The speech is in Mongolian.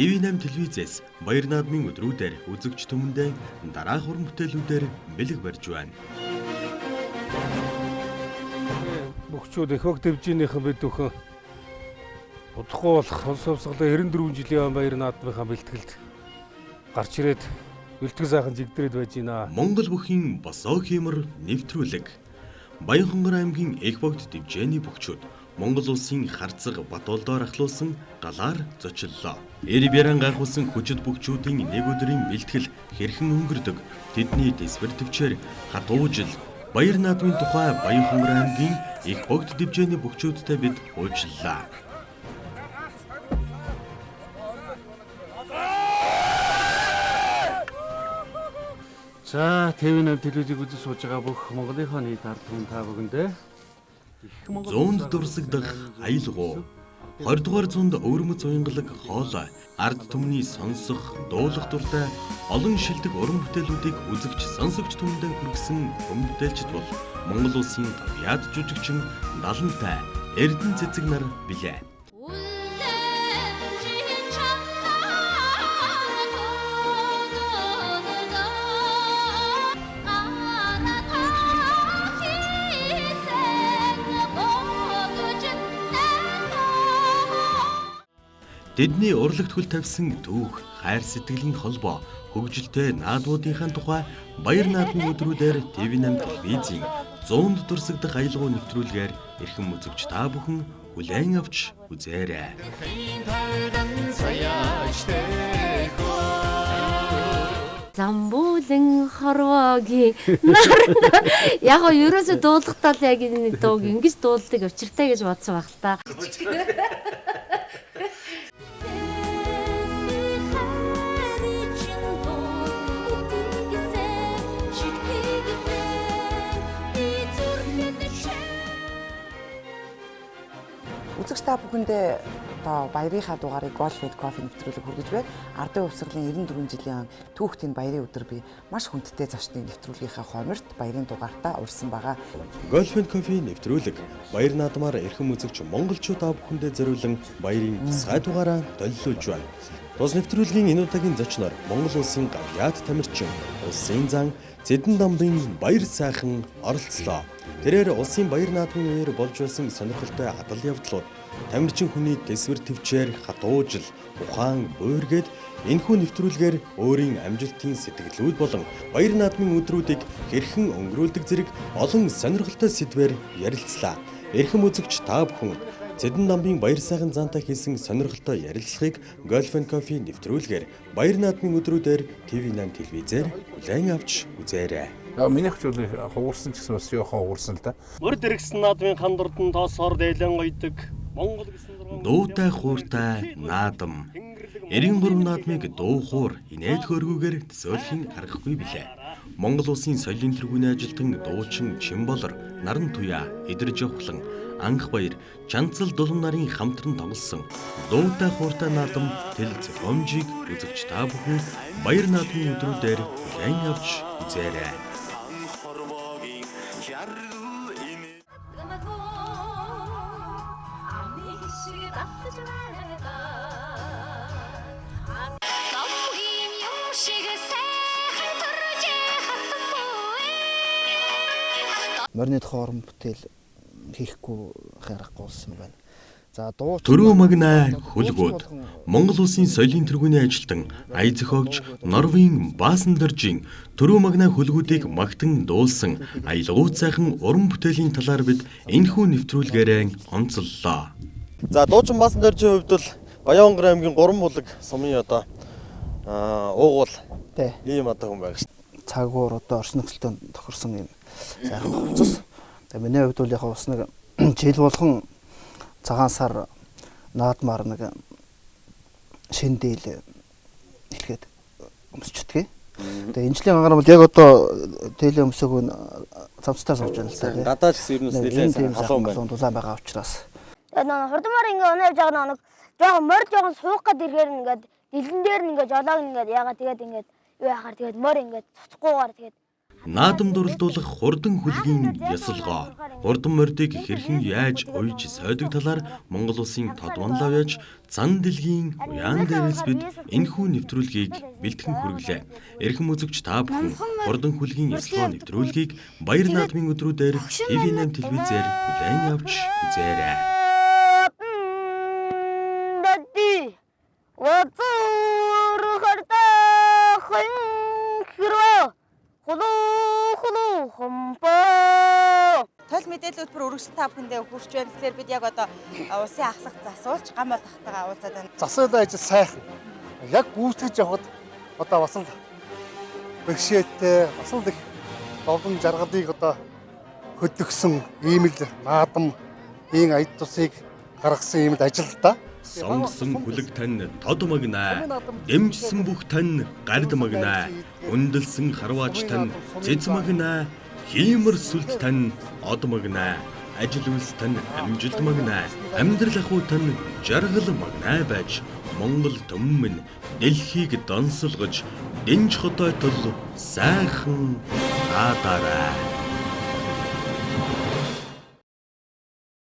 ТV8 телевизээс Баяр наадмын өдрүүдээр үзэгч түмэндээ дараах уран бүтээлүүдээр бэлэг барьж байна. Бөхчүүд эхөг дэвжинийхэн бид өхөн удахгүй болох улс хувьсгалын 94 жилийн Баяр наадмынхаа бэлтгэлд гарч ирээд бэлтгэл сайхан жигдрээд байж байна. Монгол бүхийн босоо хиймэр нэвтрүүлэг. Баянхонгор аймгийн Эхбогд дэвжээний бөхчүүд Монгол улсын харцаг Батболдоор ахлуулсан галаар зочлоо. Эрбяран гайхуулсан хүчит бөхчүүдийн нэг өдрийн бэлтгэл хэрхэн өнгөрдөг, тэдний дэсвэр төвчээр хатуу жил Баяр наадмын тухай Баянхонгор аймгийн Эхбогд дэвжээний бөхчүүдтэй бид уулзлаа. За, ТV8 телевизийг үзэж сууж байгаа бүх Монголынхаа нийт ард түмэн та бүхэндээ Зуунд дурсагдах аялгуу 20 дугаар зуунд өвөрмөц уянгалаг хоолой ард түмний сонсох дуулах дуртай олон шилдэг уран бүтээлүүдийг үзэгч сонсогч түмэндээ хүргэсэн уран бүтээлчд бол Монгол улсын гавьяад жүжигчин Далантай Эрдэнэ цэцэг нар билээ. Тэдний урлагт хөл тавьсан түүх, хайр сэтгэлийн холбоо, хөгжилтэй наадмуудынхаа тухай Баяр наадмын өдрүүдээр ТV8 телевизийн зуунд дурсагдах аялгуу нэвтрүүлгээр эрхэм үзэгч та бүхэн хүлээн авч үзээрэй. Замбуулын хорвоогийн нар яг нь ерөөсө дуулахтаа л яг энэ дууг ингэж дуулдаг учиртай гэж бодсон баг л та. Үзэгч та бүхэндээ одоо баярынхаа дугаарыг Golf and Coffee нэвтрүүлэг хүргэж байна. Ардын хувьсгалын 94 жилийн түүхт энэ баярын өдөр би маш хүндтэй зочны нэвтрүүлгийнхаа хомирт баярын дугаартаа урьсан байгаа. Golf and Coffee нэвтрүүлэг Баяр наадмаар эрхэм үзэгч монголчууд та бүхэндээ зориулан баярын сай дугаараа долилуулж байна. Тус нэвтрүүлгийн энэ удаагийн зочноор Монгол улсын гавьяад тамирчин, улсын зан Цэдэн дамбын баяр сайхан оролцлоо. Тэрээр улсын баяр наадмын үеэр болж байсан сонирхолтой адал явдлууд, тамирчин хүний дэсвэр төвчээр хатуу жил, ухаан буйргээд энэхүү нэвтрүүлгээр өөрийн амжилтын сэтгэлүүд болон баяр наадмын өдрүүдийг хэрхэн өнгөрүүлдэг зэрэг олон сонирхолтой сэдвээр ярилцлаа. Эрхэм үзэгч та бүхэн Цэдэн дамбын баяр сайхан зантай хийсэн сонирхолтой ярилцлагыг Golf and Coffee нэвтрүүлгээр баяр наадмын өдрүүдээр ТV8 телевизээр хүлээн авч үзээрэй. Миний хчүүл хуурсан ч гэсэн бас яахан хуурсан л да. Мөр дэрэгсэн наадмын хандурд нь тоосоор дээлэн гоёдаг Монгол гэсэн Дуутай хууртай наадам. 93 наадмыг дуу хуур инээд хөргүүгээр төсөөлхийн аргагүй билээ. Монгол улсын соёлын тэргүүний ажилтан дуучин Чимболор, Наран Туяа, Идэр Жовхлан, Анх баяр, Чанцал дулам нарын хамтран тоглосон дуутай хууртай наадам тэл зохиомжийг үзэгч та бүхэн баяр наадмын өдрүүдээр хүлээн авч үзээрэй. Морины хорон бүтээл хийхгүй хайрахгүй болсон байна. За дуу Төрөө магнаа хөлгүүд Монгол улсын соёлын тэргүүний ажилтан ая зохиогч Норвегийн Баасандоржийн төрөө магнаа хөлгүүдийг магтан дуулсан аялгууд сайхан уран бүтээлийн талаар бид энэхүү нэвтрүүлгээрээ онцоллоо. За дуучин Баасандоржийн хувьд бол Баянхонгор аймгийн 3 булаг сумын одоо уугуул ийм одоо хүн байгаа шүү дээ. цагуур одоо орчин нөхцөлтөнд тохирсон юм сайхан хувцас. Тэгээ миний хувьд бол яг бас нэг жил болгон цагаан сар наадмаар нэг шин дээл хэлгээд өмсчдгийг. Тэгээ энэ жилийн ангаар бол яг одоо дээлийн өмсөг цамцтай сууж байна л та. Гадаад гэсэн юм нэлээд халуун байна. Дулаан байгаа учраас. Тэгээ нэг хурдмаар ингээ унаж байгаа нэг жоохон морь жоохон суух гээд ирэхээр ингээд дэлгэн дээр нь ингээ жолоог ингээд яагаад тэгээд ингээд юу яхаар тэгээд морь ингээд цоцохгүйгээр тэгээд Наадам дурлуулах хурдан хүлгийн ясалгоо. Хурдан мордыг хэрхэн яаж уйж сойдог талаар Монгол улсын тодвонлоо яаж зан дэлгийн уяан дээрээс бид энэхүү нэвтрүүлгийг бэлтгэн хүргэлээ. Эрхэм үзэгч та бүхэн хурдан хүлгийн ясалгоо нэвтрүүлгийг Баяр наадмын өдрүүдээр TV8 телевизээр хүлээн авч үзээрэй. Тойл мэдээлэл хөтөлбөр үргэлжлэн та бүхэндээ хүрч байна. Тэгэхээр бид яг одоо улсын ахлах засуулж гам бол тахтайгаа уулзаад байна. Засал ажил сайхан. Яг гүйцэтгэж явахад одоо бас л бэрхшээлтэй, бас л их зовлон жаргалыг одоо хөдөлгсөн ийм л наадам, ийм аяд тусыг гаргасан ийм л ажил та. Сонгосон хүлэг тань тод магнаа. Дэмжсэн бүх тань гард магнаа. Хүндэлсэн харваач тань цэц магнаа. Хиймэр сүлд тань од магнаа. Ажил үйлс тань амжилт магнаа. Амьдрал ахуй тань жаргал магнаа байж Монгол төмөн дэлхийг донсолгож дэнж хотойтол сайхан аадараа.